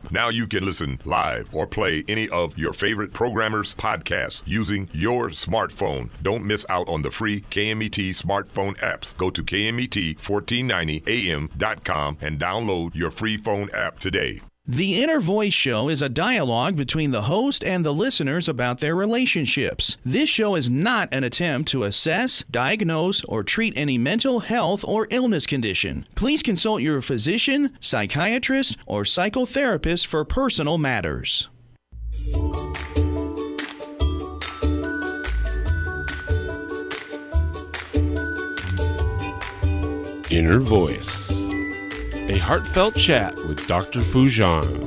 Now you can listen live or play any of your favorite programmers' podcasts using your smartphone. Don't miss out on the free KMET smartphone apps. Go to KMET1490am.com and download your free phone app today. The Inner Voice Show is a dialogue between the host and the listeners about their relationships. This show is not an attempt to assess, diagnose, or treat any mental health or illness condition. Please consult your physician, psychiatrist, or psychotherapist for personal matters. Inner Voice, a heartfelt chat with Dr. Foojan.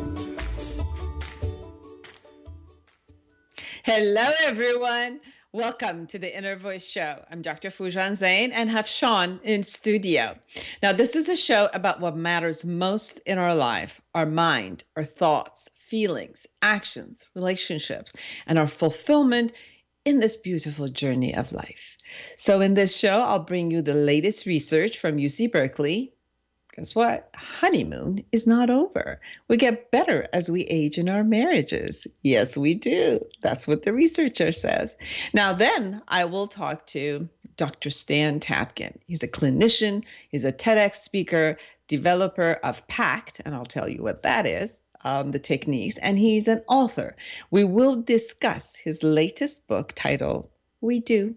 Hello, everyone. Welcome to the Inner Voice Show. I'm Dr. Foojan Zeine and have Sean in studio. Now, this is a show about what matters most in our life, our mind, our thoughts, feelings, actions, relationships, and our fulfillment in this beautiful journey of life. So in this show, I'll bring you the latest research from UC Berkeley. Guess what? Honeymoon is not over. We get better as we age in our marriages. Yes, we do. That's what the researcher says. Now then, I will talk to Dr. Stan Tatkin. He's a clinician. He's a TEDx speaker, developer of PACT, and I'll tell you what that is. The techniques, and he's an author. We will discuss his latest book titled We Do.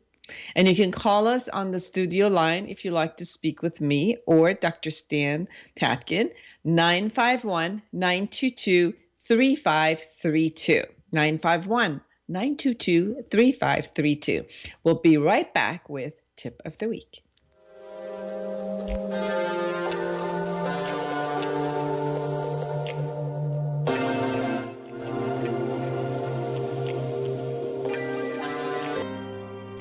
And you can call us on the studio line if you like to speak with me or Dr. Stan Tatkin, 951-922-3532. 951-922-3532. We'll be right back with Tip of the Week.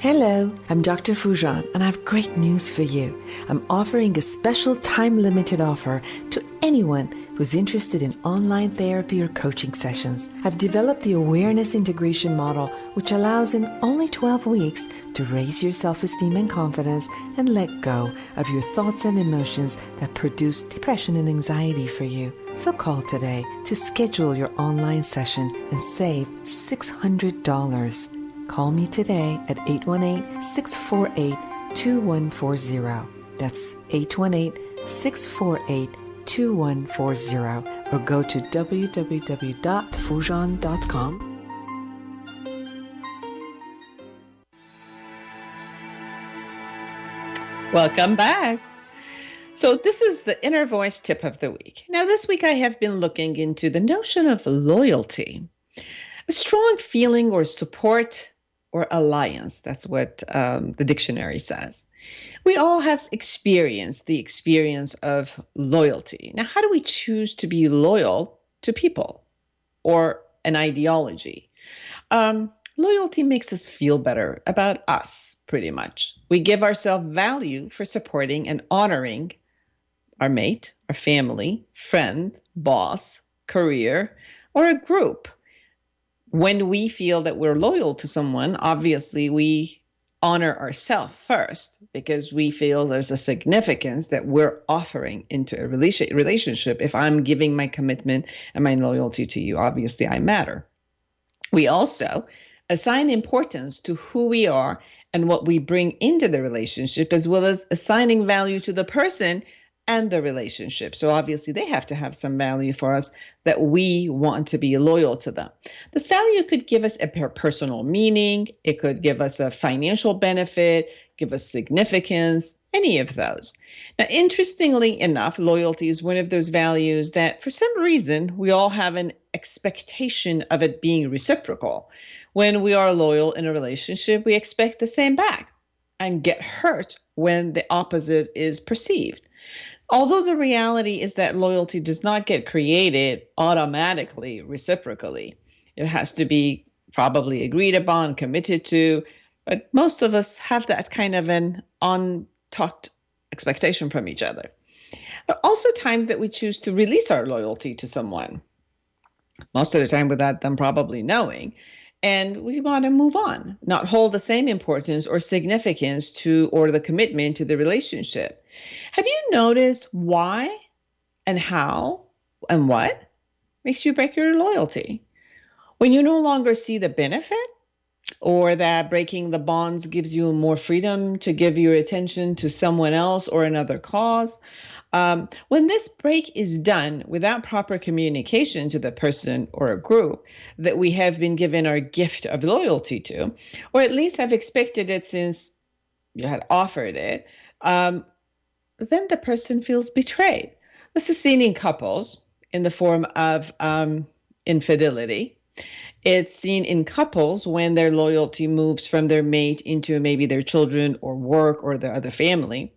Hello, I'm Dr. Foojan, and I have great news for you. I'm offering a special time-limited offer to anyone who's interested in online therapy or coaching sessions. I've developed the awareness integration model, which allows in only 12 weeks to raise your self-esteem and confidence and let go of your thoughts and emotions that produce depression and anxiety for you. So call today to schedule your online session and save $600. Call me today at 818-648-2140. That's 818-648-2140. Or go to www.foojan.com. Welcome back. So this is the Inner Voice Tip of the Week. Now, this week I have been looking into the notion of loyalty. A strong feeling or support or alliance. That's what the dictionary says. We all have experienced the experience of loyalty. Now, how do we choose to be loyal to people or an ideology? Loyalty makes us feel better about us, pretty much. We give ourselves value for supporting and honoring our mate, our family, friend, boss, career, or a group. When we feel that we're loyal to someone, obviously we honor ourselves first because we feel there's a significance that we're offering into a relationship. If I'm giving my commitment and my loyalty to you, obviously I matter. We also assign importance to who we are and what we bring into the relationship, as well as assigning value to the person and the relationship. So obviously they have to have some value for us that we want to be loyal to them. This value could give us a personal meaning. It could give us a financial benefit, give us significance, any of those. Now, interestingly enough, loyalty is one of those values that for some reason we all have an expectation of it being reciprocal. When we are loyal in a relationship, we expect the same back and get hurt when the opposite is perceived. Although the reality is that loyalty does not get created automatically, reciprocally. It has to be probably agreed upon, committed to, but most of us have that kind of an untalked expectation from each other. There are also times that we choose to release our loyalty to someone, most of the time without them probably knowing. And we want to move on, not hold the same importance or significance to or the commitment to the relationship. Have you noticed why and how and what? makes you break your loyalty. When you no longer see the benefit, or that breaking the bonds gives you more freedom to give your attention to someone else or another cause. When this break is done without proper communication to the person or a group that we have been given our gift of loyalty to, or at least have expected it since you had offered it, then the person feels betrayed. This is seen in couples in the form of infidelity. It's seen in couples when their loyalty moves from their mate into maybe their children or work or their other family.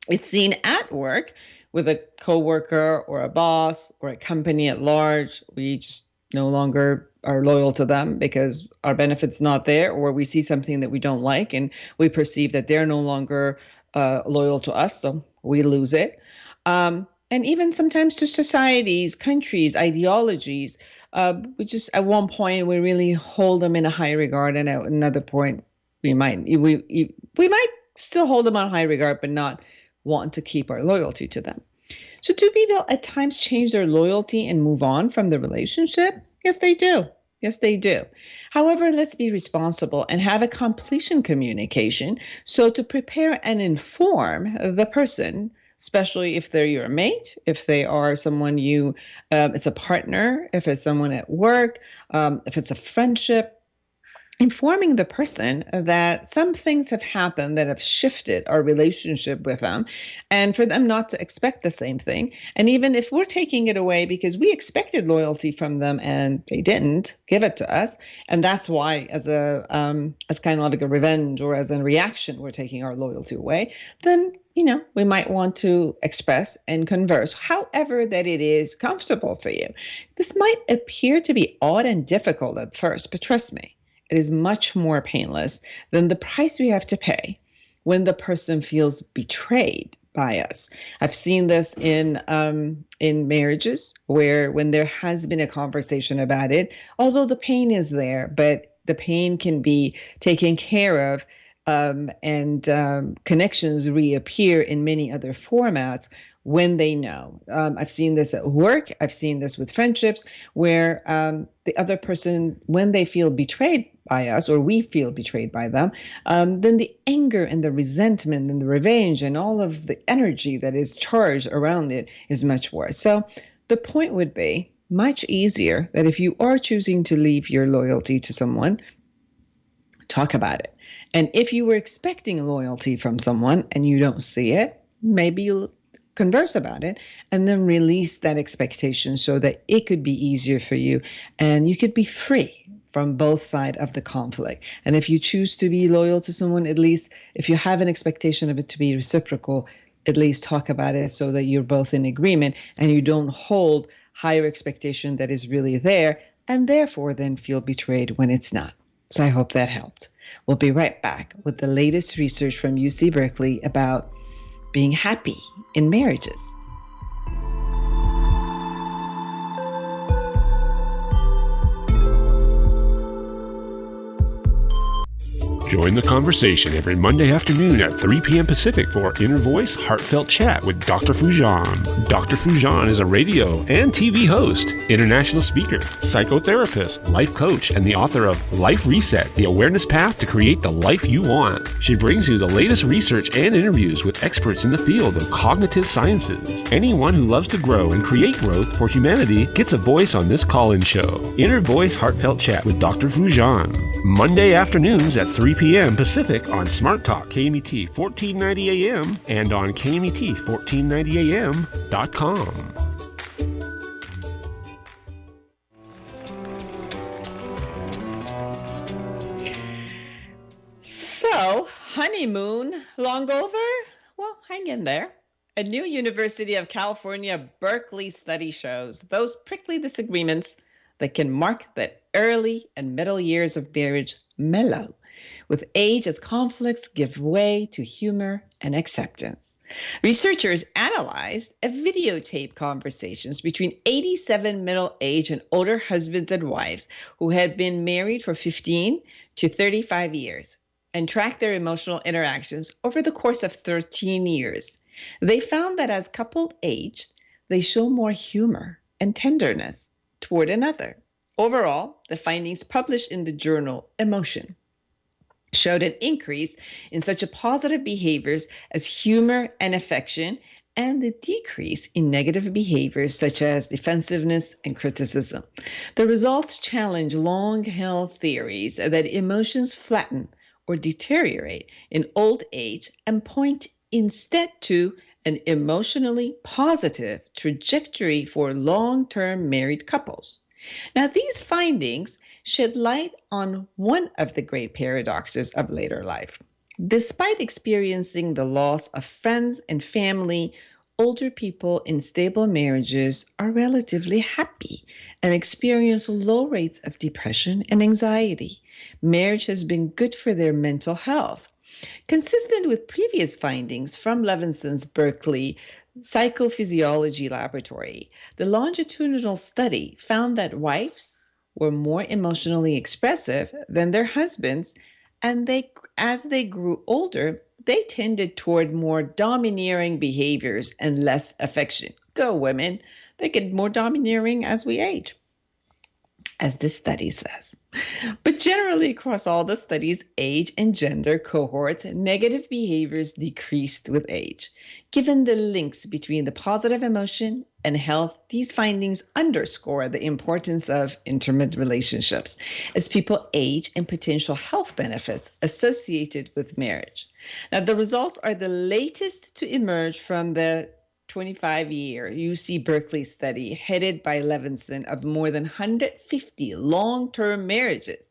It's seen at work with a coworker or a boss or a company at large. We just no longer are loyal to them because our benefit's not there, or we see something that we don't like and we perceive that they're no longer loyal to us, so we lose it. And even sometimes to societies, countries, ideologies. We just at one point we really hold them in a high regard, and at another point we might still hold them on high regard, but not want to keep our loyalty to them. So do people at times change their loyalty and move on from the relationship? Yes, they do. Yes, they do. However, let's be responsible and have a completion communication. So to prepare and inform the person, especially if they're your mate, if they are someone it's a partner, if it's someone at work, if it's a friendship, informing the person that some things have happened that have shifted our relationship with them, and for them not to expect the same thing. And even if we're taking it away because we expected loyalty from them and they didn't give it to us, and that's why as kind of like a revenge or as a reaction, we're taking our loyalty away, then we might want to express and converse, however that it is comfortable for you. This might appear to be odd and difficult at first, but trust me, it is much more painless than the price we have to pay when the person feels betrayed by us. I've seen this in marriages where when there has been a conversation about it, although the pain is there, but the pain can be taken care of, and connections reappear in many other formats when they know. I've seen this at work. I've seen this with friendships where the other person, when they feel betrayed by us or we feel betrayed by them, then the anger and the resentment and the revenge and all of the energy that is charged around it is much worse. So the point would be much easier that if you are choosing to leave your loyalty to someone, talk about it. And if you were expecting loyalty from someone and you don't see it, maybe you'll converse about it and then release that expectation so that it could be easier for you and you could be free from both sides of the conflict. And if you choose to be loyal to someone, at least if you have an expectation of it to be reciprocal, at least talk about it so that you're both in agreement and you don't hold higher expectation that is really there and therefore then feel betrayed when it's not. So I hope that helped. We'll be right back with the latest research from UC Berkeley about being happy in marriages. Join the conversation every Monday afternoon at 3 p.m. Pacific for Inner Voice Heartfelt Chat with Dr. Foojan. Dr. Foojan is a radio and TV host, international speaker, psychotherapist, life coach, and the author of Life Reset, the awareness path to create the life you want. She brings you the latest research and interviews with experts in the field of cognitive sciences. Anyone who loves to grow and create growth for humanity gets a voice on this call-in show. Inner Voice Heartfelt Chat with Dr. Foojan. Monday afternoons at 3 p.m. Pacific on Smart Talk KMET 1490 AM and on KMET1490AM.com. So, honeymoon long over? Well, hang in there. A new University of California, Berkeley study shows those prickly disagreements that can mark the early and middle years of marriage mellow, with age as conflicts give way to humor and acceptance. Researchers analyzed a videotape conversations between 87 middle-aged and older husbands and wives who had been married for 15 to 35 years and tracked their emotional interactions over the course of 13 years. They found that as couples aged, they show more humor and tenderness. toward another. Overall, the findings published in the journal Emotion showed an increase in such a positive behaviors as humor and affection, and the decrease in negative behaviors such as defensiveness and criticism. The results challenge long-held theories that emotions flatten or deteriorate in old age and point instead to an emotionally positive trajectory for long-term married couples. Now, these findings shed light on one of the great paradoxes of later life. Despite experiencing the loss of friends and family, older people in stable marriages are relatively happy and experience low rates of depression and anxiety. Marriage has been good for their mental health. Consistent with previous findings from Levinson's Berkeley Psychophysiology Laboratory, the longitudinal study found that wives were more emotionally expressive than their husbands, and as they grew older, they tended toward more domineering behaviors and less affection. Go women, they get more domineering as we age, as this study says. But generally, across all the studies' age and gender cohorts, negative behaviors decreased with age. Given the links between the positive emotion and health, these findings underscore the importance of intimate relationships as people age and potential health benefits associated with marriage. Now, the results are the latest to emerge from the 25-year UC Berkeley study headed by Levinson of more than 150 long-term marriages.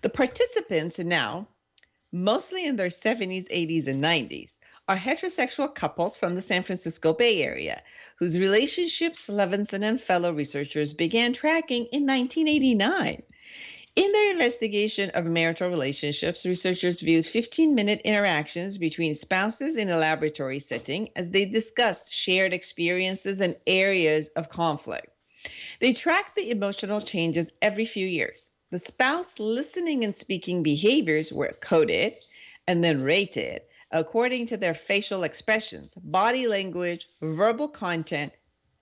The participants now, mostly in their 70s, 80s, and 90s, are heterosexual couples from the San Francisco Bay Area, whose relationships Levinson and fellow researchers began tracking in 1989. In their investigation of marital relationships, researchers viewed 15-minute interactions between spouses in a laboratory setting as they discussed shared experiences and areas of conflict. They tracked the emotional changes every few years. The spouse listening and speaking behaviors were coded and then rated according to their facial expressions, body language, verbal content,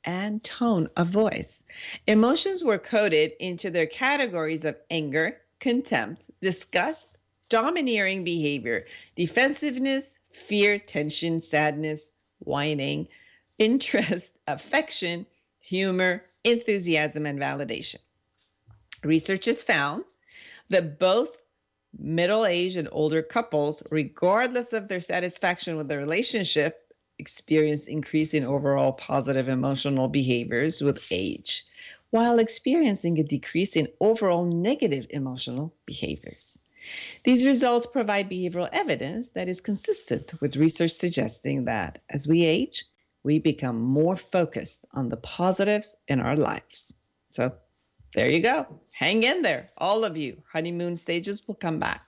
and tone of voice. Emotions were coded into their categories of anger, contempt, disgust, domineering behavior, defensiveness, fear, tension, sadness, whining, interest, affection, humor, enthusiasm, and validation. Researchers found that both middle-aged and older couples, regardless of their satisfaction with the relationship, experienced increase in overall positive emotional behaviors with age, while experiencing a decrease in overall negative emotional behaviors. These results provide behavioral evidence that is consistent with research suggesting that as we age, we become more focused on the positives in our lives. So there you go. Hang in there, all of you. Honeymoon stages will come back.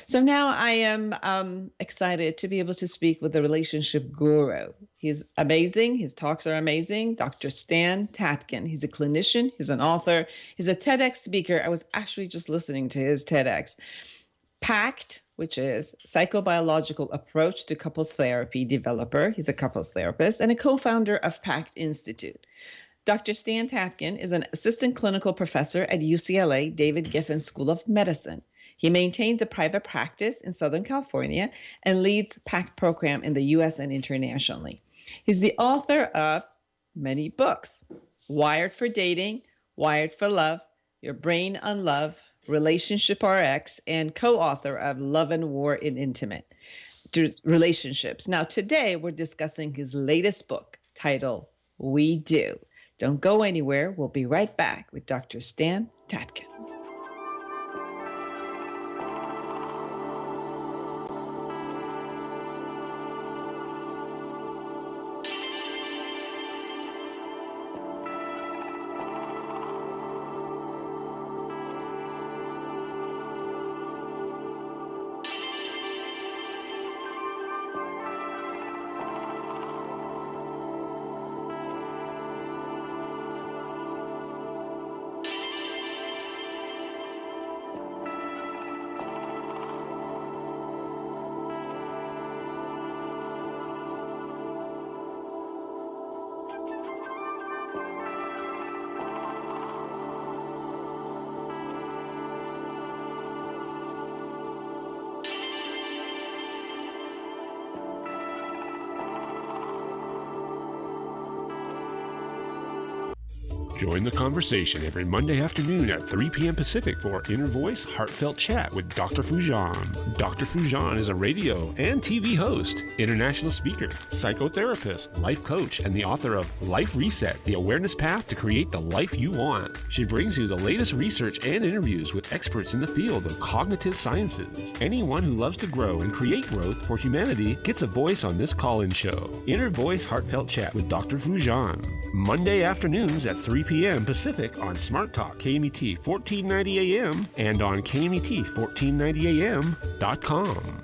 So now I am excited to be able to speak with the relationship guru. He's amazing. His talks are amazing. Dr. Stan Tatkin. He's a clinician. He's an author. He's a TEDx speaker. I was actually just listening to his TEDx. PACT, which is Psychobiological Approach to Couples Therapy developer. He's a couples therapist and a co-founder of PACT Institute. Dr. Stan Tatkin is an assistant clinical professor at UCLA David Geffen School of Medicine. He maintains a private practice in Southern California and leads PACT program in the U.S. and internationally. He's the author of many books: Wired for Dating, Wired for Love, Your Brain on Love, Relationship RX, and co-author of Love and War in Intimate Relationships. Now, today we're discussing his latest book titled We Do. Don't go anywhere. We'll be right back with Dr. Stan Tatkin. Join the conversation every Monday afternoon at 3 p.m. Pacific for Inner Voice Heartfelt Chat with Dr. Foojan. Dr. Foojan is a radio and TV host, international speaker, psychotherapist, life coach, and the author of Life Reset, The Awareness Path to Create the Life You Want. She brings you the latest research and interviews with experts in the field of cognitive sciences. Anyone who loves to grow and create growth for humanity gets a voice on this call-in show. Inner Voice Heartfelt Chat with Dr. Foojan. Monday afternoons at 3 p.m. Pacific on Smart Talk KMET 1490 AM and on KMET1490am.com.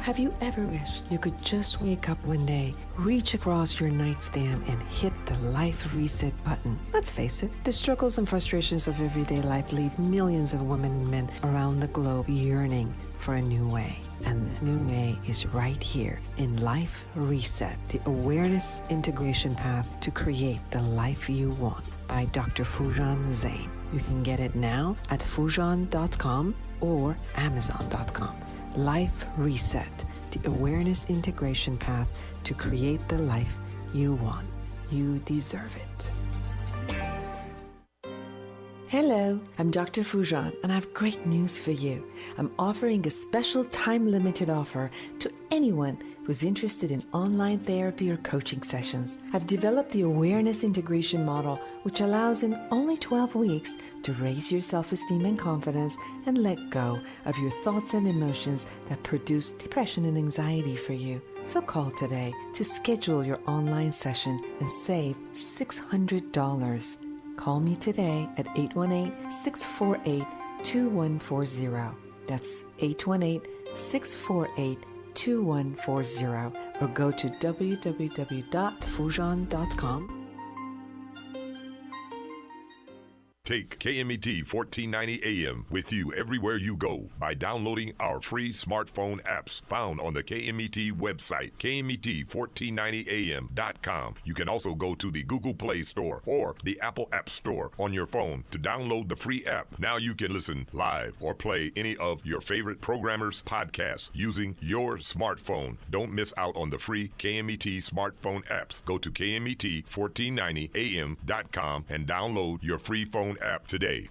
Have you ever wished you could just wake up one day, reach across your nightstand, and hit the life reset button? Let's face it, the struggles and frustrations of everyday life leave millions of women and men around the globe yearning for a new way. And the new way is right here in Life Reset, the awareness integration path to create the life you want by Dr. Foojan Zeine. You can get it now at Foojan.com or Amazon.com. Life Reset, the awareness integration path to create the life you want. You deserve it. Hello, I'm Dr. Foojan, and I have great news for you. I'm offering a special time-limited offer to anyone who's interested in online therapy or coaching sessions. I've developed the awareness integration model, which allows in only 12 weeks to raise your self-esteem and confidence and let go of your thoughts and emotions that produce depression and anxiety for you. So call today to schedule your online session and save $600. Call me today at 818-648-2140. That's 818-648-2140. Or go to www.foojan.com. Take KMET 1490 AM with you everywhere you go by downloading our free smartphone apps found on the KMET website, KMET1490am.com. You can also go to the Google Play Store or the Apple App Store on your phone to download the free app. Now you can listen live or play any of your favorite programmers' podcasts using your smartphone. Don't miss out on the free KMET smartphone apps. Go to KMET1490am.com and download your free phone app today.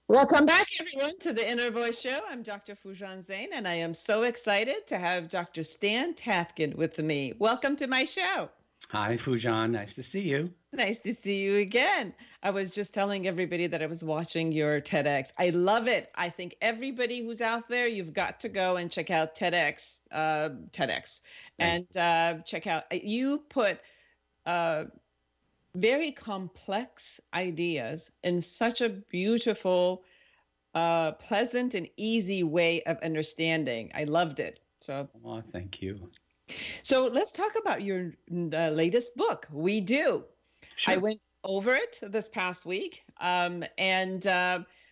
Welcome back, everyone, to the Inner Voice Show. I'm Dr. Foojan Zeine, and I am so excited to have Dr. Stan Tatkin with me. Welcome to my show. Hi, Foojan. Nice to see you. Nice to see you again. I was just telling everybody that I was watching your TEDx. I love it. I think everybody who's out there, you've got to go and check out TEDx, and check out. You put very complex ideas in such a beautiful, pleasant, and easy way of understanding. I loved it. So, oh, thank you. So let's talk about your latest book, We Do. Sure. I went over it this past week.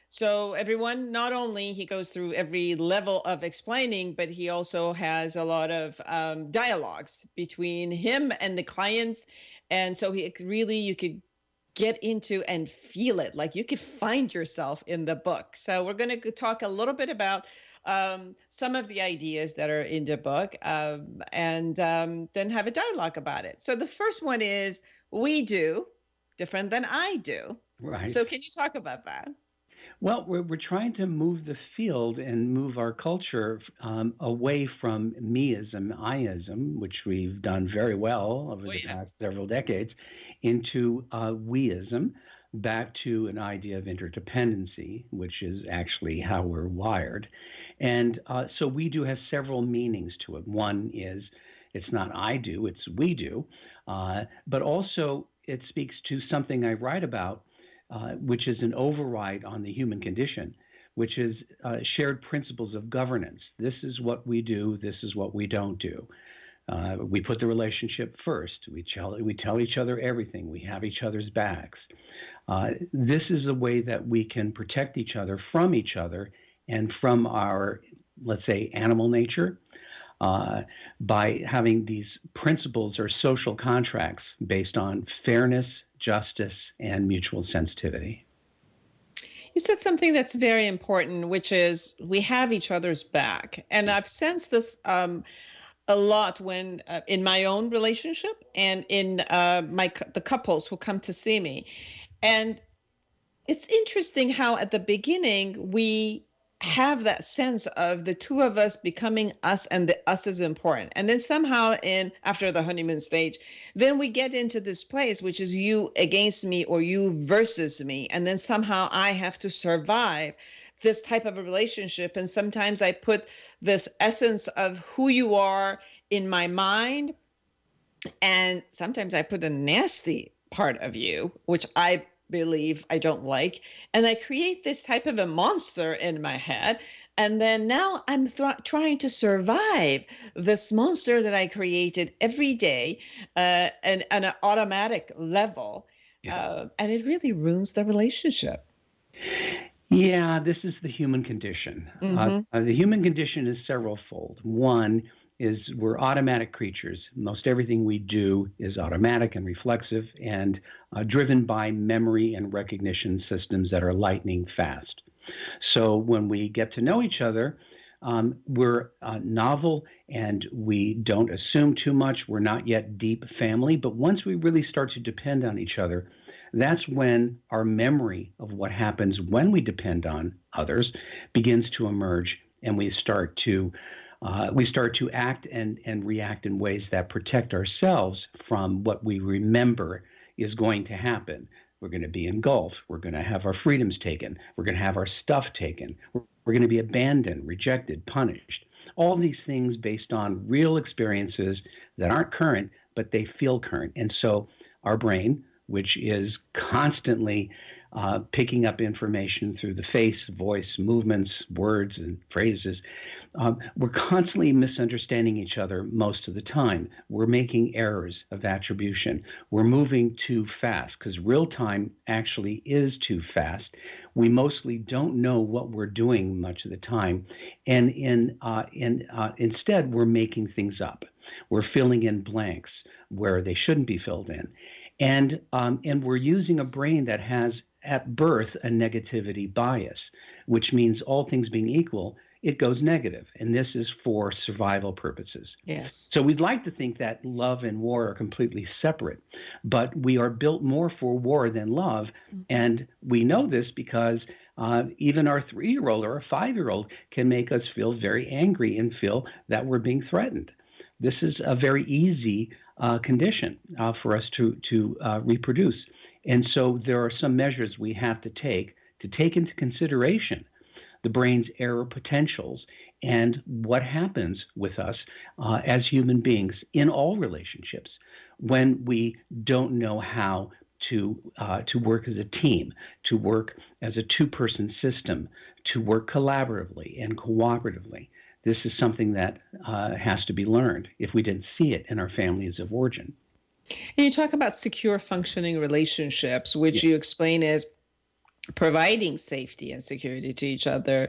So everyone, not only he goes through every level of explaining, but he also has a lot of dialogues between him and the clients. And so you could get into and feel it, like you could find yourself in the book. So we're going to talk a little bit about some of the ideas that are in the book and then have a dialogue about it. So the first one is, we do different than I do. Right. So can you talk about that? Well, we're trying to move the field and move our culture away from meism, I-ism, which we've done very well over the past several decades, into weism, back to an idea of interdependency, which is actually how we're wired. And so we do have several meanings to it. One is it's not I do, it's we do. But also it speaks to something I write about, which is an override on the human condition, which is shared principles of governance. This is what we do. This is what we don't do. We put the relationship first. We tell each other everything. We have each other's backs. This is a way that we can protect each other and from our, let's say, animal nature, by having these principles or social contracts based on fairness, justice, and mutual sensitivity. You said something that's very important, which is we have each other's back. And I've sensed this a lot when in my own relationship and in the couples who come to see me. And it's interesting how at the beginning we have that sense of the two of us becoming us, and the us is important. And then somehow after the honeymoon stage, then we get into this place, which is you against me or you versus me. And then somehow I have to survive this type of a relationship. And sometimes I put this essence of who you are in my mind. And sometimes I put a nasty part of you, which I believe I don't like, and I create this type of a monster in my head, and then now I'm trying to survive this monster that I created every day and on an automatic level, and it really ruins the relationship. Yeah, this is the human condition. Mm-hmm. The human condition is several-fold. One is we're automatic creatures. Most everything we do is automatic and reflexive and driven by memory and recognition systems that are lightning fast. So when we get to know each other, we're novel and we don't assume too much. We're not yet deep family, but once we really start to depend on each other, that's when our memory of what happens when we depend on others begins to emerge, and we start to act and react in ways that protect ourselves from what we remember is going to happen. We're going to be engulfed. We're going to have our freedoms taken. We're going to have our stuff taken. We're going to be abandoned, rejected, punished. All these things based on real experiences that aren't current, but they feel current. And so our brain, which is constantly picking up information through the face, voice, movements, words, and phrases, we're constantly misunderstanding each other most of the time. We're making errors of attribution. We're moving too fast because real time actually is too fast. We mostly don't know what we're doing much of the time. And instead, we're making things up. We're filling in blanks where they shouldn't be filled in. And we're using a brain that has at birth a negativity bias, which means all things being equal, it goes negative. And this is for survival purposes. Yes. So we'd like to think that love and war are completely separate, but we are built more for war than love. Mm-hmm. And we know this because even our 3-year-old or a 5-year-old can make us feel very angry and feel that we're being threatened. This is a very easy condition for us to reproduce. And so there are some measures we have to take into consideration the brain's error potentials and what happens with us as human beings in all relationships when we don't know how to work as a team, to work as a two-person system, to work collaboratively and cooperatively. This is something that has to be learned if we didn't see it in our families of origin. And you talk about secure functioning relationships, which you explain as providing safety and security to each other,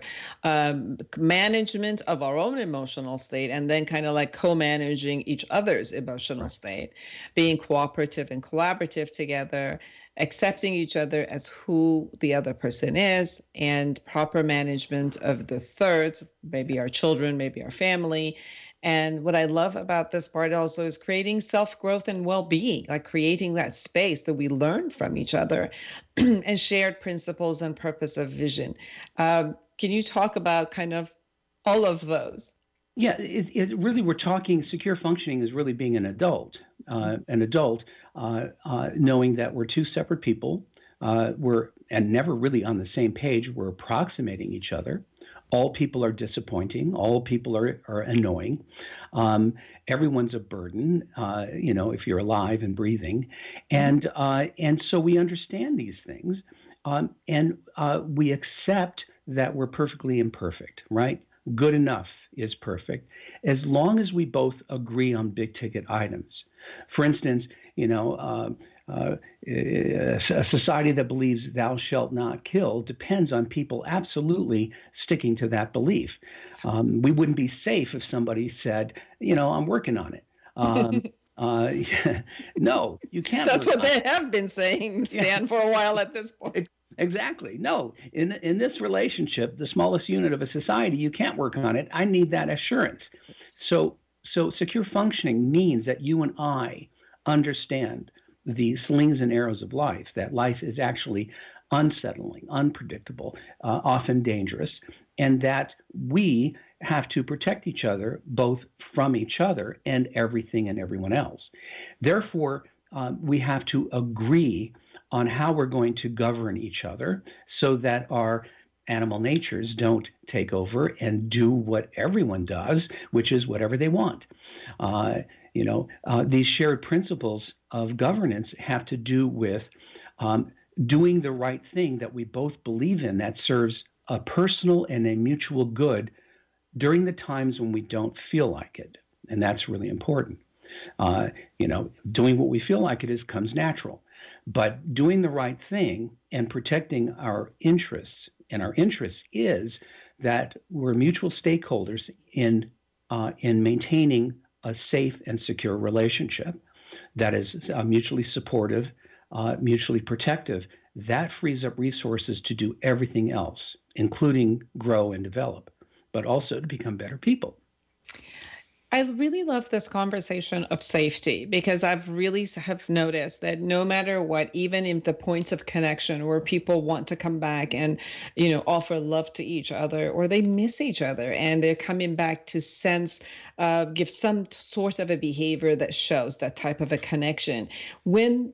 management of our own emotional state, and then kind of like co-managing each other's emotional state, being cooperative and collaborative together, accepting each other as who the other person is, and proper management of the thirds, maybe our children, maybe our family. And what I love about this part also is creating self-growth and well-being, like creating that space that we learn from each other and shared principles and purpose of vision. Can you talk about kind of all of those? Yeah, it really, we're talking secure functioning is really being an adult knowing that we're two separate people, and never really on the same page. We're approximating each other. All people are disappointing. All people are annoying. Everyone's a burden, if you're alive and breathing. And so we understand these things, and we accept that we're perfectly imperfect, right? Good enough is perfect, as long as we both agree on big ticket items. For instance, a society that believes thou shalt not kill depends on people absolutely sticking to that belief. We wouldn't be safe if somebody said, I'm working on it. No, you can't. That's what they have been saying, Stan, for a while at this point. Exactly. No, in this relationship, the smallest unit of a society, you can't work on it. I need that assurance. So secure functioning means that you and I understand the slings and arrows of life, that life is actually unsettling, unpredictable, often dangerous, and that we have to protect each other, both from each other and everything and everyone else. Therefore, we have to agree on how we're going to govern each other so that our animal natures don't take over and do what everyone does, which is whatever they want. These shared principles of governance have to do with doing the right thing that we both believe in that serves a personal and a mutual good during the times when we don't feel like it. And that's really important. Doing what we feel like it is comes natural. But doing the right thing and protecting our interests, and our interest is that we're mutual stakeholders in maintaining a safe and secure relationship that is mutually supportive, mutually protective. That frees up resources to do everything else, including grow and develop, but also to become better people. I really love this conversation of safety because I've really have noticed that no matter what, even in the points of connection where people want to come back and, offer love to each other, or they miss each other and they're coming back to give some sort of a behavior that shows that type of a connection. When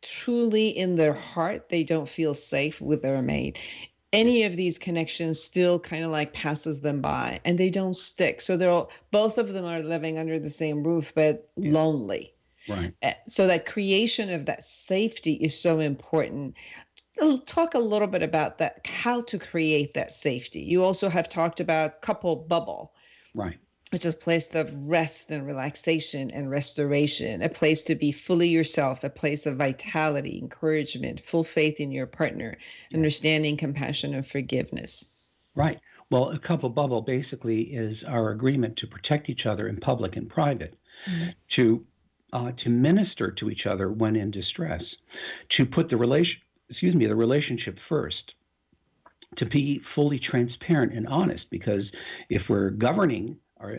truly in their heart, they don't feel safe with their mate, any of these connections still kind of like passes them by and they don't stick. So both of them are living under the same roof, but lonely. Right. So that creation of that safety is so important. Talk a little bit about that, how to create that safety. You also have talked about couple bubble. Right. Which is a place of rest and relaxation and restoration, a place to be fully yourself, a place of vitality, encouragement, full faith in your partner, understanding, compassion, and forgiveness. Right. Well, a couple bubble basically is our agreement to protect each other in public and private, to minister to each other when in distress, to put the relationship first, to be fully transparent and honest, because if we're governing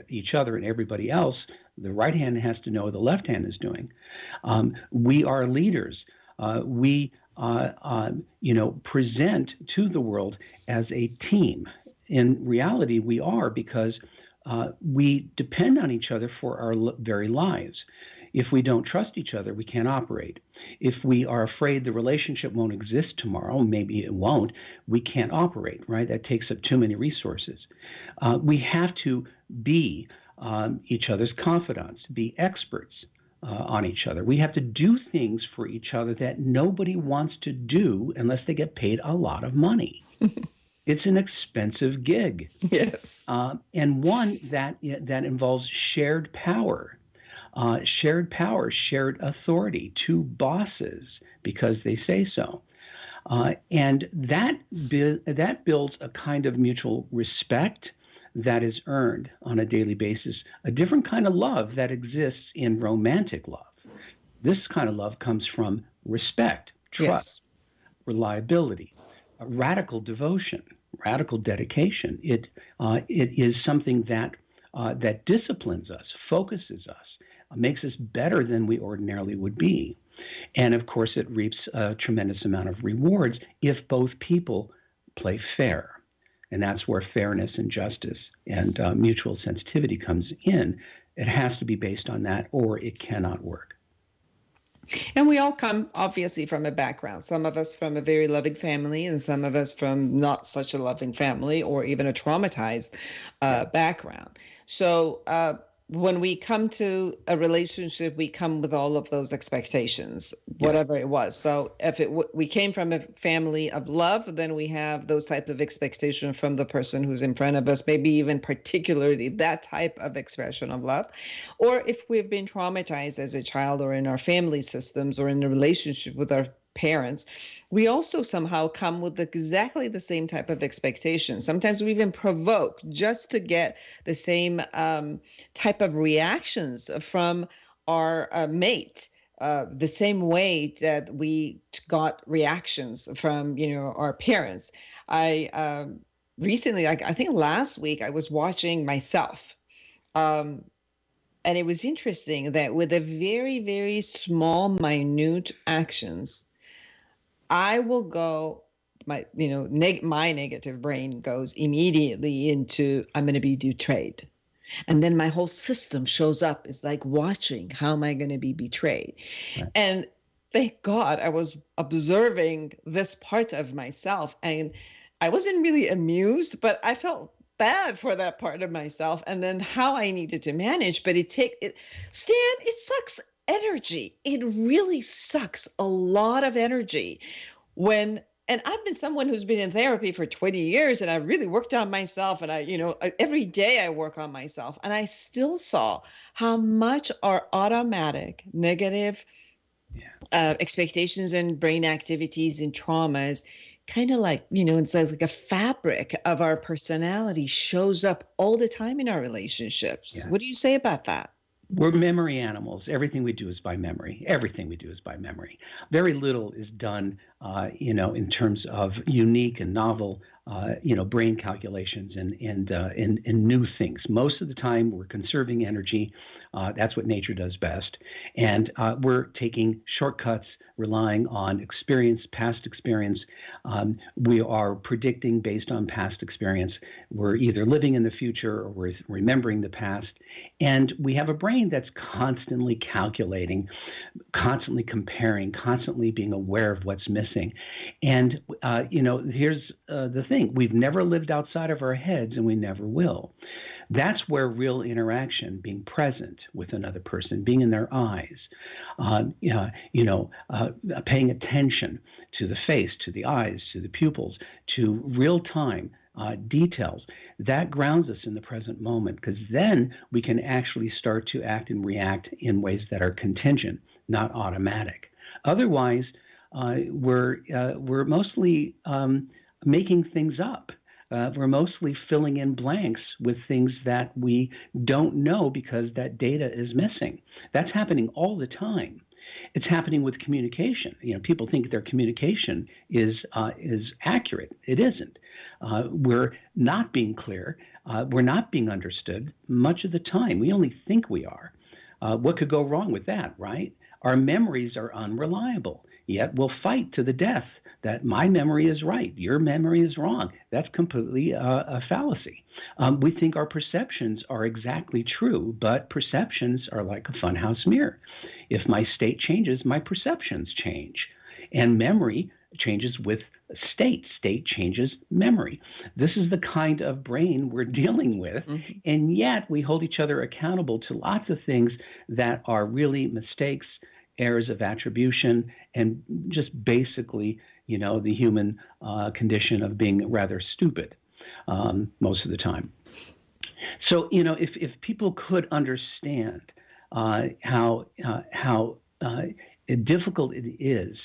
each other and everybody else, the right hand has to know what the left hand is doing. We are leaders. We present to the world as a team. In reality, we are, because we depend on each other for our very lives. If we don't trust each other, we can't operate. If we are afraid the relationship won't exist tomorrow, maybe it won't, we can't operate, right? That takes up too many resources. We have to be each other's confidants, be experts on each other. We have to do things for each other that nobody wants to do unless they get paid a lot of money. It's an expensive gig. Yes. And one that involves shared power. Shared authority, two bosses because they say so. And that builds a kind of mutual respect that is earned on a daily basis, a different kind of love that exists in romantic love. This kind of love comes from respect, trust, reliability, radical devotion, radical dedication. It is something that disciplines us, focuses us, makes us better than we ordinarily would be. And of course, it reaps a tremendous amount of rewards if both people play fair. And that's where fairness and justice and mutual sensitivity comes in. It has to be based on that, or it cannot work. And we all come, obviously, from a background. Some of us from a very loving family, and some of us from not such a loving family, or even a traumatized background. So when we come to a relationship, we come with all of those expectations, whatever it was. So if we came from a family of love, then we have those types of expectations from the person who's in front of us, maybe even particularly that type of expression of love. Or if we've been traumatized as a child or in our family systems or in a relationship with our parents, we also somehow come with exactly the same type of expectation. Sometimes we even provoke just to get the same type of reactions from our mate, the same way that we got reactions from, our parents. I recently, I think last week, I was watching myself. And it was interesting that with a very, very small, minute actions, I will go, my negative brain goes immediately into, I'm going to be betrayed. And then my whole system shows up. It's like watching, how am I going to be betrayed? Right. And thank God I was observing this part of myself. And I wasn't really amused, but I felt bad for that part of myself. And then how I needed to manage. But Stan, it sucks energy. It really sucks a lot of energy and I've been someone who's been in therapy for 20 years and I really worked on myself and every day I work on myself and I still saw how much our automatic negative expectations and brain activities and traumas kind of like, it's like a fabric of our personality shows up all the time in our relationships. Yeah. What do you say about that? We're memory animals. Everything we do is by memory. Everything we do is by memory. Very little is done, in terms of unique and novel, brain calculations and new things. Most of the time, we're conserving energy. That's what nature does best. And we're taking shortcuts, relying on experience, past experience. We are predicting based on past experience. We're either living in the future or we're remembering the past. And we have a brain that's constantly calculating, constantly comparing, constantly being aware of what's missing. And, here's the thing. We've never lived outside of our heads and we never will. That's where real interaction, being present with another person, being in their eyes, paying attention to the face, to the eyes, to the pupils, to real-time details, that grounds us in the present moment, because then we can actually start to act and react in ways that are contingent, not automatic. Otherwise, we're mostly making things up. We're mostly filling in blanks with things that we don't know because that data is missing. That's happening all the time. It's happening with communication. People think their communication is accurate. It isn't. We're not being clear. We're not being understood much of the time. We only think we are. What could go wrong with that, right? Our memories are unreliable, yet we'll fight to the death that my memory is right, your memory is wrong. That's completely a fallacy. We think our perceptions are exactly true, but perceptions are like a funhouse mirror. If my state changes, my perceptions change. And memory changes with state. State changes memory. This is the kind of brain we're dealing with, and yet we hold each other accountable to lots of things that are really mistakes, errors of attribution, and just basically the human condition of being rather stupid most of the time. So, if people could understand how difficult it is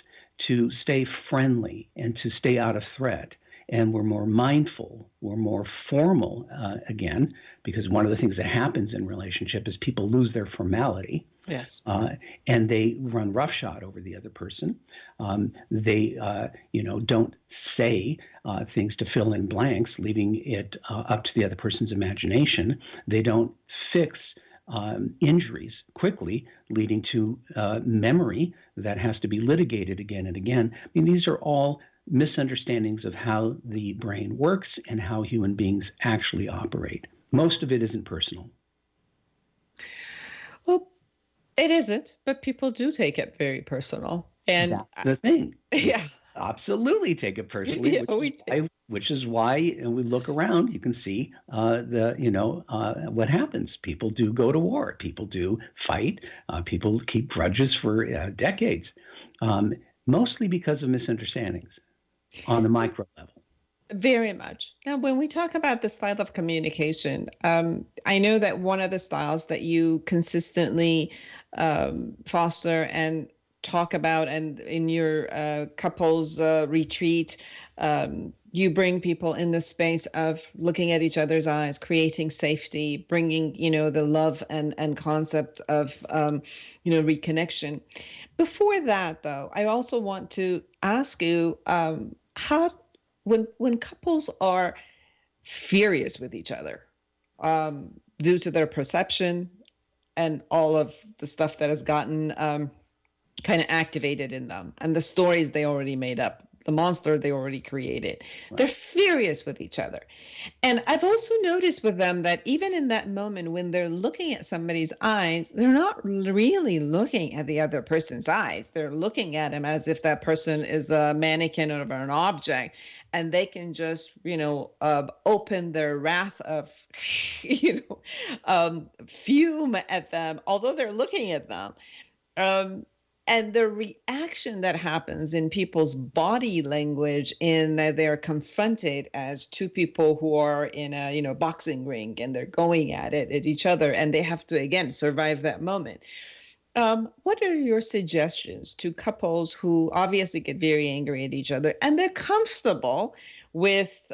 to stay friendly and to stay out of threat, and we're more mindful, we're more formal again, because one of the things that happens in relationship is people lose their formality. Yes. And they run roughshod over the other person. They, don't say things to fill in blanks, leaving it up to the other person's imagination. They don't fix injuries quickly, leading to memory that has to be litigated again and again. I mean, these are all misunderstandings of how the brain works and how human beings actually operate. Most of it isn't personal. Well, it isn't, but people do take it very personal. And that's the thing. Yeah. absolutely take it personally, which is why and we look around, you can see what happens. People do go to war. People do fight. People keep grudges for decades, mostly because of misunderstandings on the micro level. Very much. Now, when we talk about the style of communication, I know that one of the styles that you consistently foster and talk about, and in your couples retreat, you bring people in the space of looking at each other's eyes, creating safety, bringing, the love and concept of, reconnection. Before that, though, I also want to ask you how. When couples are furious with each other due to their perception and all of the stuff that has gotten kind of activated in them and the stories they already made up, the monster they already created, right. They're furious with each other. And I've also noticed with them that even in that moment when they're looking at somebody's eyes, they're not really looking at the other person's eyes. They're looking at him as if that person is a mannequin or an object, and they can just, open their wrath of, fume at them, although they're looking at them. And the reaction that happens in people's body language in that they're confronted as two people who are in a, boxing ring, and they're going at each other, and they have to, again, survive that moment. What are your suggestions to couples who obviously get very angry at each other and they're comfortable with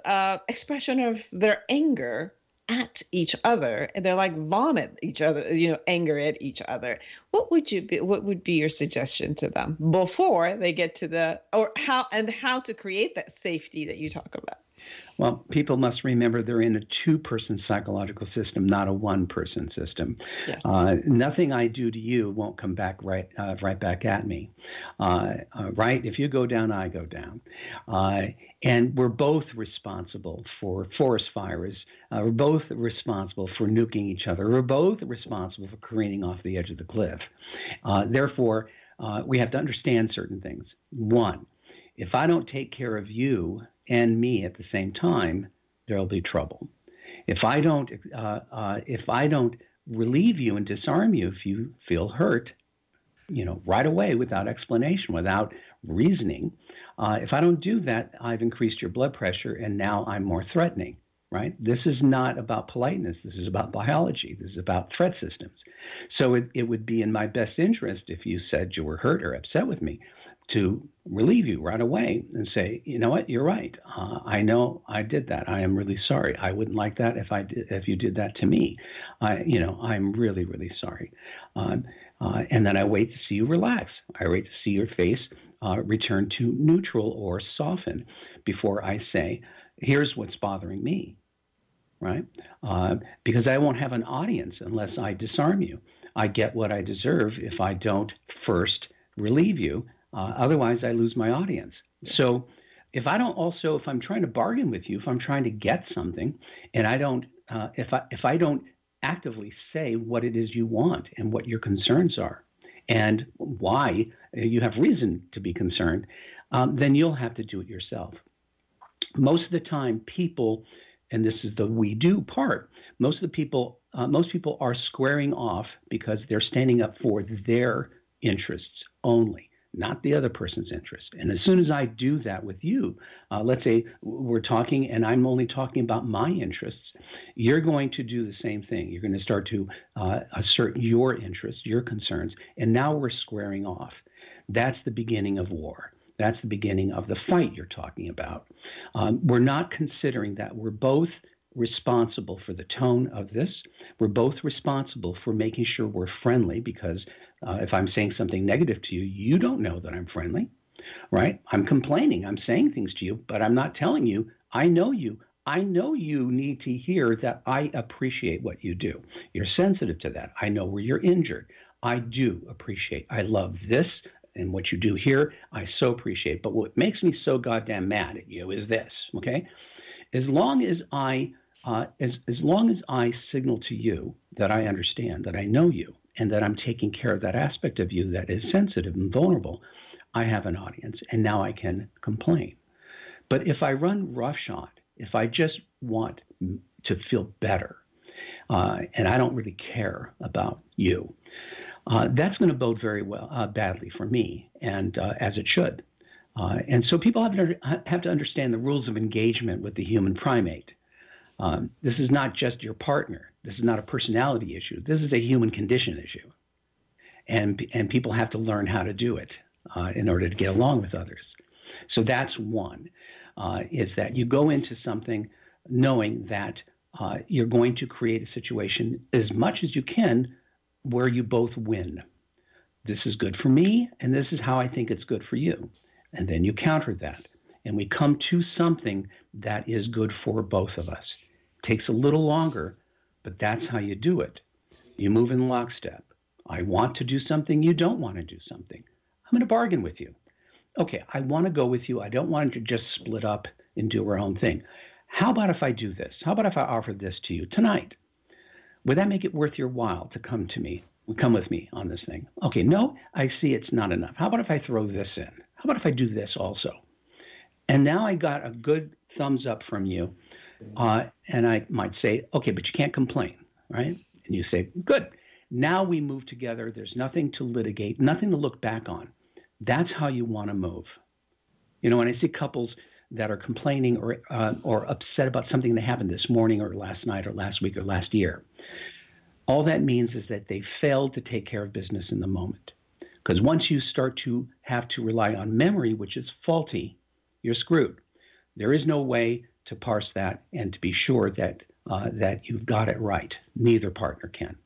expression of their anger at each other, and they're like vomit each other, anger at each other? What would be your suggestion to them before they get to how to create that safety that you talk about? Well, people must remember they're in a two-person psychological system, not a one-person system. Yes. Nothing I do to you won't come back right back at me. Right? If you go down, I go down. And we're both responsible for forest fires. We're both responsible for nuking each other. We're both responsible for careening off the edge of the cliff. Therefore, we have to understand certain things. One, if I don't take care of you and me at the same time, there'll be trouble. If I don't relieve you and disarm you if you feel hurt, right away without explanation, without reasoning, if I don't do that, I've increased your blood pressure and now I'm more threatening, right? This is not about politeness. This is about biology. This is about threat systems. So it would be in my best interest if you said you were hurt or upset with me to relieve you right away and say, you know what, you're right. I know I did that. I am really sorry. I wouldn't like that if you did that to me. I'm really, really sorry. And then I wait to see you relax. I wait to see your face return to neutral or soften before I say, here's what's bothering me, right? Because I won't have an audience unless I disarm you. I get what I deserve if I don't first relieve you. Otherwise, I lose my audience. Yes. So if I'm trying to bargain with you, if I'm trying to get something, and I don't, if I don't actively say what it is you want and what your concerns are, and why you have reason to be concerned, then you'll have to do it yourself. Most of the time, people, and this is the we do part, most people are squaring off because they're standing up for their interests only, not the other person's interest. And as soon as I do that with you, let's say we're talking and I'm only talking about my interests, you're going to do the same thing. You're going to start to assert your interests, your concerns, and now we're squaring off. That's the beginning of war. That's the beginning of the fight you're talking about. We're not considering that. We're both responsible for the tone of this. We're both responsible for making sure we're friendly, because if I'm saying something negative to you, you don't know that I'm friendly, right? I'm complaining. I'm saying things to you, but I'm not telling you, I know you. I know you need to hear that I appreciate what you do. You're sensitive to that. I know where you're injured. I do appreciate. I love this and what you do here. I so appreciate. But what makes me so goddamn mad at you is this, okay? As long as I signal to you that I understand, that I know you, and that I'm taking care of that aspect of you that is sensitive and vulnerable, I have an audience, and now I can complain. But if I run roughshod, if I just want to feel better, and I don't really care about you, that's going to bode very badly for me, and as it should. And so people have to understand the rules of engagement with the human primate. This is not just your partner. This is not a personality issue. This is a human condition issue. And people have to learn how to do it in order to get along with others. So that's one, is that you go into something knowing that you're going to create a situation as much as you can where you both win. This is good for me, and this is how I think it's good for you. And then you counter that. And we come to something that is good for both of us. It takes a little longer, but that's how you do it. You move in lockstep. I want to do something. You don't want to do something. I'm going to bargain with you. Okay, I want to go with you. I don't want to just split up and do our own thing. How about if I do this? How about if I offer this to you tonight? Would that make it worth your while to come to me? Come with me on this thing. Okay, no, I see it's not enough. How about if I throw this in? How about if I do this also? And now I got a good thumbs up from you. And I might say, okay, but you can't complain, right? And you say, good. Now we move together. There's nothing to litigate, nothing to look back on. That's how you want to move. You know, when I see couples that are complaining or upset about something that happened this morning or last night or last week or last year, all that means is that they failed to take care of business in the moment. Because once you start to have to rely on memory, which is faulty, you're screwed. There is no way to parse that and to be sure that you've got it right. Neither partner can.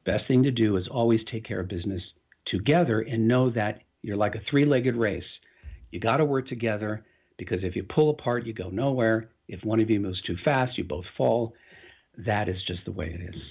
Best thing to do is always take care of business together and know that you're like a three-legged race. You got to work together, because if you pull apart, you go nowhere. If one of you moves too fast, you both fall. That is just the way it is.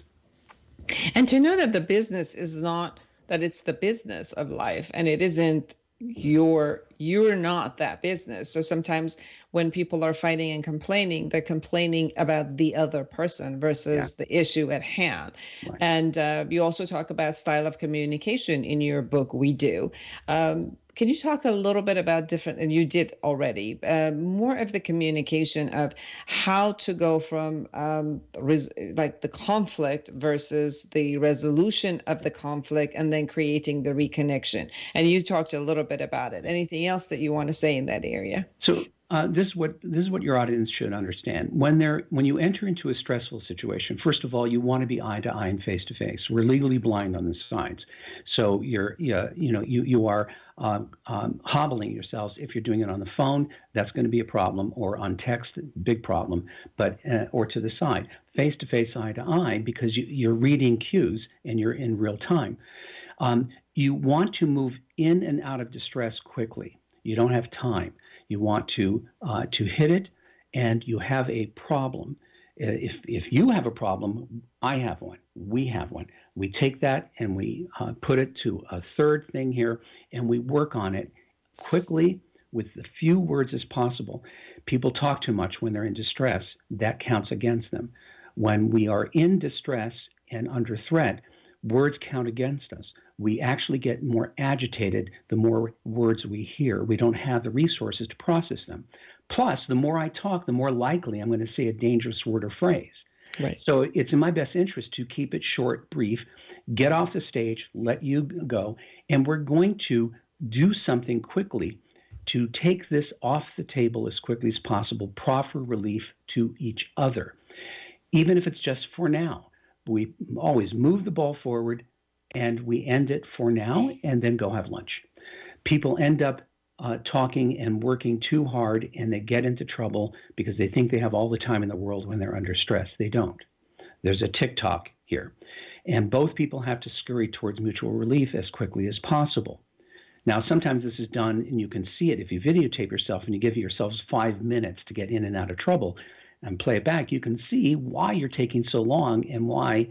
And to know that the business is not, that it's the business of life, and it isn't you're not that business. So sometimes when people are fighting and complaining, they're complaining about the other person versus the issue at hand. Right. And you also talk about style of communication in your book, We Do. Can you talk a little bit about different, and you did already, more of the communication of how to go from like the conflict versus the resolution of the conflict and then creating the reconnection? And you talked a little bit about it. Anything else that you want to say in that area? So this is what your audience should understand. When you enter into a stressful situation, first of all, you want to be eye to eye and face to face. We're legally blind on the sides, so you are hobbling yourselves. If you're doing it on the phone, that's going to be a problem, or on text, big problem. But or to the side, face to face, eye to eye, because you're reading cues and you're in real time. You want to move in and out of distress quickly. You don't have time. You want to hit it, and you have a problem. If you have a problem, I have one. We have one. We take that and we put it to a third thing here, and we work on it quickly with as few words as possible. People talk too much when they're in distress. That counts against them. When we are in distress and under threat, words count against us. We actually get more agitated the more words we hear. We don't have the resources to process them. Plus, the more I talk, the more likely I'm going to say a dangerous word or phrase. Right. So it's in my best interest to keep it short, brief, get off the stage, let you go, and we're going to do something quickly to take this off the table as quickly as possible, proffer relief to each other. Even if it's just for now, we always move the ball forward, and we end it for now and then go have lunch. People end up talking and working too hard, and they get into trouble because they think they have all the time in the world when they're under stress. They don't. There's a tick-tock here. And both people have to scurry towards mutual relief as quickly as possible. Now, sometimes this is done, and you can see it. If you videotape yourself and you give yourselves 5 minutes to get in and out of trouble and play it back, you can see why you're taking so long and why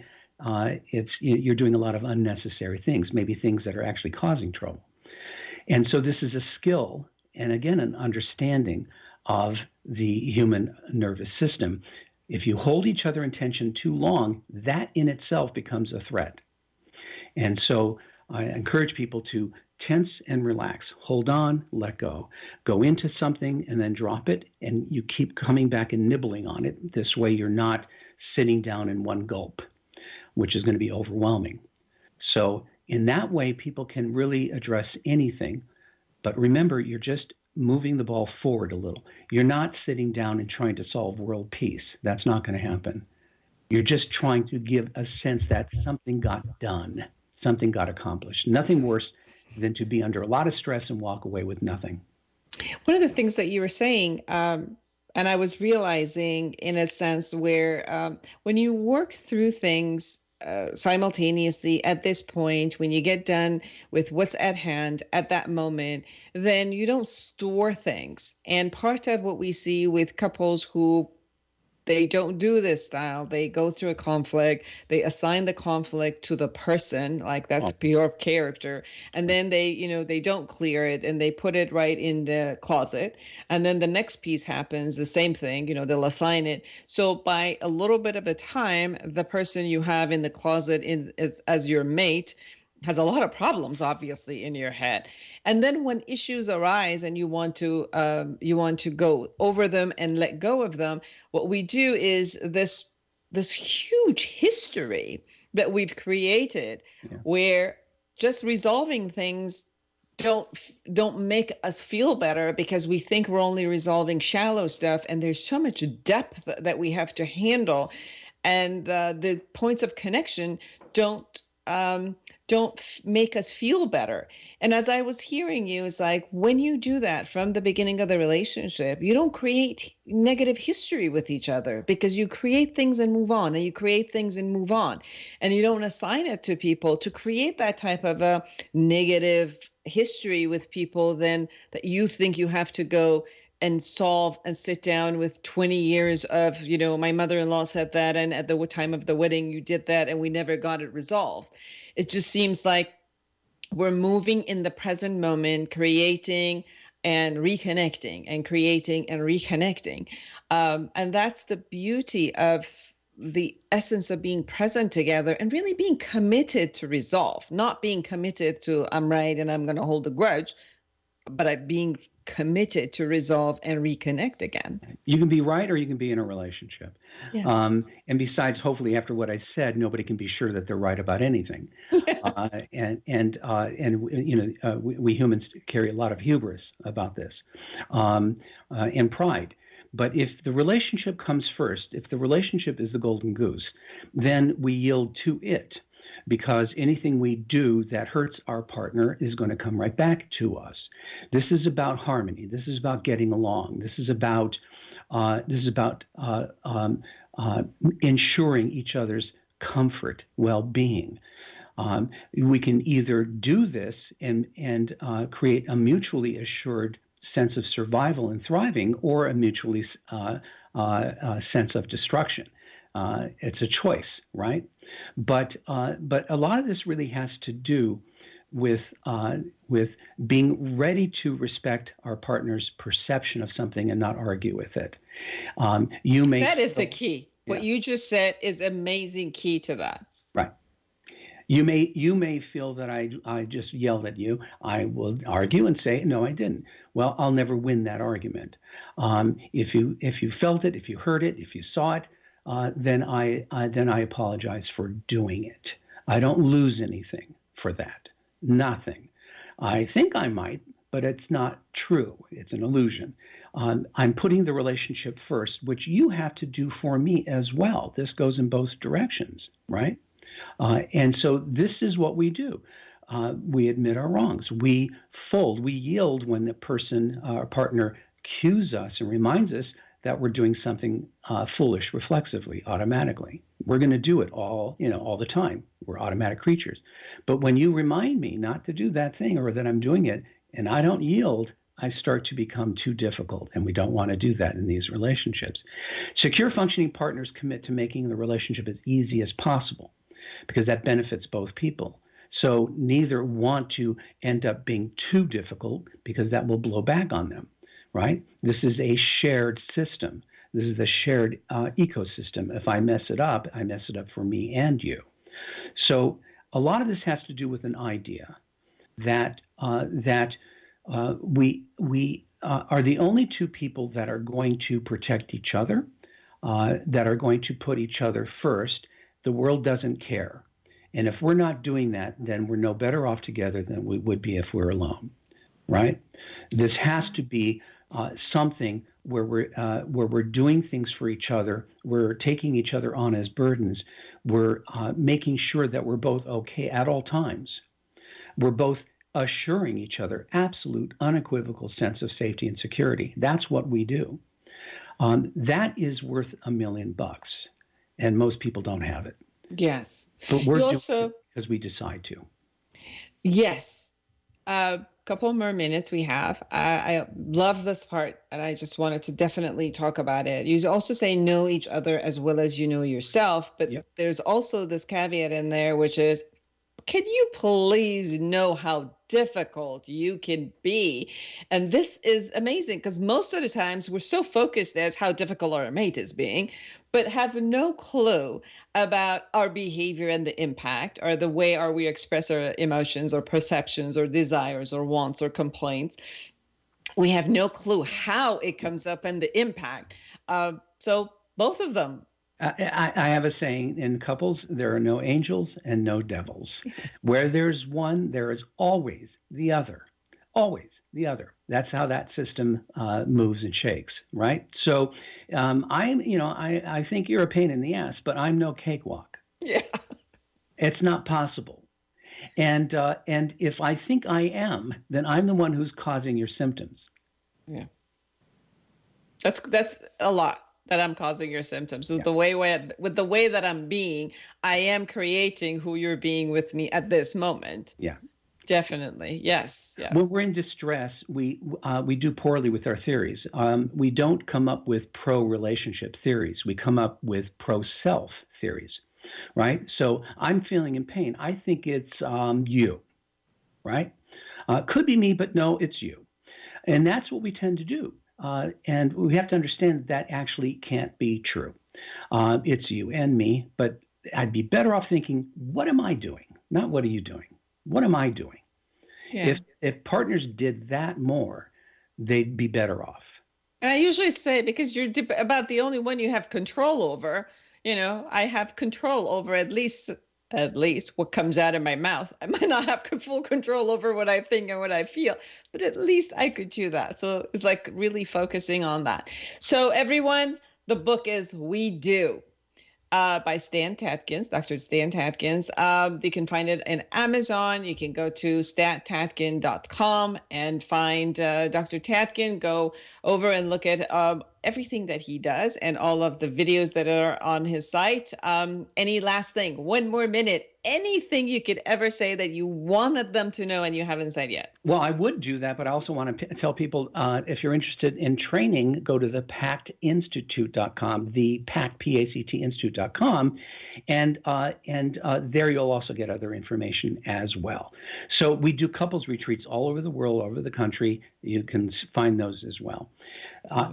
you're doing a lot of unnecessary things, maybe things that are actually causing trouble. And so this is a skill, and again, an understanding of the human nervous system. If you hold each other in tension too long, that in itself becomes a threat. And so I encourage people to tense and relax. Hold on, let go. Go into something and then drop it, and you keep coming back and nibbling on it. This way you're not sitting down in one gulp, which is going to be overwhelming. So in that way, people can really address anything. But remember, you're just moving the ball forward a little. You're not sitting down and trying to solve world peace. That's not going to happen. You're just trying to give a sense that something got done, something got accomplished. Nothing worse than to be under a lot of stress and walk away with nothing. One of the things that you were saying, and I was realizing in a sense where when you work through things simultaneously at this point, when you get done with what's at hand at that moment, then you don't store things. And part of what we see with couples who they don't do this style, they go through a conflict, they assign the conflict to the person, like that's pure character. And then they don't clear it and they put it right in the closet. And then the next piece happens, the same thing, they'll assign it. So by a little bit of a time, the person you have in the closet as your mate has a lot of problems, obviously, in your head. And then when issues arise and you want to go over them and let go of them, what we do is this huge history that we've created, where just resolving things don't make us feel better because we think we're only resolving shallow stuff, and there's so much depth that we have to handle, and the points of connection don't make us feel better. And as I was hearing you, it's like when you do that from the beginning of the relationship, you don't create negative history with each other, because you create things and move on, and you create things and move on. And you don't assign it to people to create that type of a negative history with people then that you think you have to go and solve and sit down with 20 years of, my mother-in-law said that, and at the time of the wedding you did that, and we never got it resolved. It just seems like we're moving in the present moment, creating and reconnecting and creating and reconnecting. And that's the beauty of the essence of being present together and really being committed to resolve, not being committed to I'm right and I'm going to hold a grudge, but being committed to resolve and reconnect again. You can be right or you can be in a relationship. Yeah. And besides, hopefully, after what I said, nobody can be sure that they're right about anything. We humans carry a lot of hubris about this and pride. But if the relationship comes first, if the relationship is the golden goose, then we yield to it, because anything we do that hurts our partner is going to come right back to us. This is about harmony. This is about getting along. This is about ensuring each other's comfort, well-being. We can either do this and create a mutually assured sense of survival and thriving, or a mutually sense of destruction. It's a choice, right? But a lot of this really has to do with being ready to respect our partner's perception of something and not argue with it. That is the key. Yeah. What you just said is amazing key to that. Right. You may feel that I just yelled at you. I will argue and say, no, I didn't. Well, I'll never win that argument. If you felt it, if you heard it, if you saw it, then I apologize for doing it. I don't lose anything for that. Nothing. I think I might, but it's not true. It's an illusion. I'm putting the relationship first, which you have to do for me as well. This goes in both directions, right? And so this is what we do. We admit our wrongs. We fold. We yield when the person, our partner, cues us and reminds us that we're doing something foolish reflexively, automatically. We're going to do it all the time. We're automatic creatures. But when you remind me not to do that thing, or that I'm doing it and I don't yield, I start to become too difficult, and we don't want to do that in these relationships. Secure functioning partners commit to making the relationship as easy as possible, because that benefits both people. So neither want to end up being too difficult, because that will blow back on them, right? This is a shared system. This is a shared ecosystem. If I mess it up, I mess it up for me and you. So a lot of this has to do with an idea that that we are the only two people that are going to protect each other, that are going to put each other first. The world doesn't care. And if we're not doing that, then we're no better off together than we would be if we're alone, right? This has to be something where we're doing things for each other. We're taking each other on as burdens. We're making sure that we're both okay at all times. We're both assuring each other absolute, unequivocal sense of safety and security. That's what we do. That is worth $1 million, and most people don't have it. Yes. But we're doing it because we decide to. Yes. Couple more minutes we have. I love this part, and I just wanted to definitely talk about it. You also say know each other as well as you know yourself, but there's also this caveat in there, which is, can you please know how difficult you can be? And this is amazing because most of the times we're so focused as how difficult our mate is being, but have no clue about our behavior and the impact, or the way we express our emotions or perceptions or desires or wants or complaints. We have no clue how it comes up and the impact. So both of them. I have a saying, in couples, there are no angels and no devils. Where there's one, there is always the other. Always the other. That's how that system moves and shakes, right? So I think you're a pain in the ass, but I'm no cakewalk. Yeah. It's not possible. And if I think I am, then I'm the one who's causing your symptoms. Yeah. That's a lot. That I'm causing your symptoms. So the way that I'm being, I am creating who you're being with me at this moment. Yeah. Definitely. Yes. When we're in distress, we do poorly with our theories. We don't come up with pro-relationship theories. We come up with pro-self theories, right? So I'm feeling in pain. I think it's you, right? Could be me, but no, it's you. And that's what we tend to do. And we have to understand that actually can't be true. It's you and me, but I'd be better off thinking, what am I doing? Not what are you doing? What am I doing? Yeah. If partners did that more, they'd be better off. And I usually say, because you're about the only one you have control over, I have control over at least what comes out of my mouth. I might not have full control over what I think and what I feel, but at least I could do that. So it's like really focusing on that. So everyone, the book is We Do by Stan Tatkin, Dr. Stan Tatkin. You can find it in Amazon. You can go to stattatkin.com and find Dr. Tatkin. Go over and look at everything that he does and all of the videos that are on his site. Any last thing, 1 more minute, anything you could ever say that you wanted them to know and you haven't said yet? Well, I would do that, but I also want to tell people, if you're interested in training, go to the PACTinstitute.com, the PACT, P-A-C-T Institute.com, and there you'll also get other information as well. So we do couples retreats all over the world, all over the country. You can find those as well.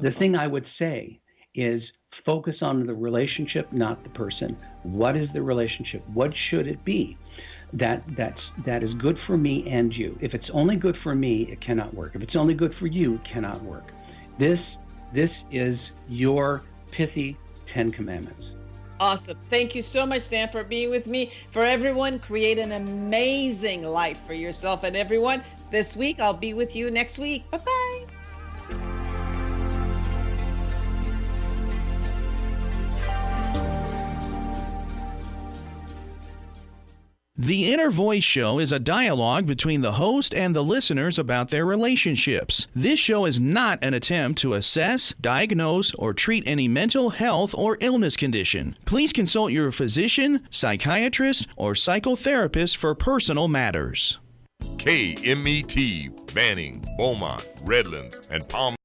The thing I would say is focus on the relationship, not the person. What is the relationship? What should it be? That is good for me and you. If it's only good for me, it cannot work. If it's only good for you, it cannot work. This is your pithy 10 Commandments. Awesome. Thank you so much, Stan, for being with me. For everyone, create an amazing life for yourself and everyone. This week, I'll be with you next week. Bye-bye. The Inner Voice Show is a dialogue between the host and the listeners about their relationships. This show is not an attempt to assess, diagnose, or treat any mental health or illness condition. Please consult your physician, psychiatrist, or psychotherapist for personal matters. KMET, Banning, Beaumont, Redlands, and Palm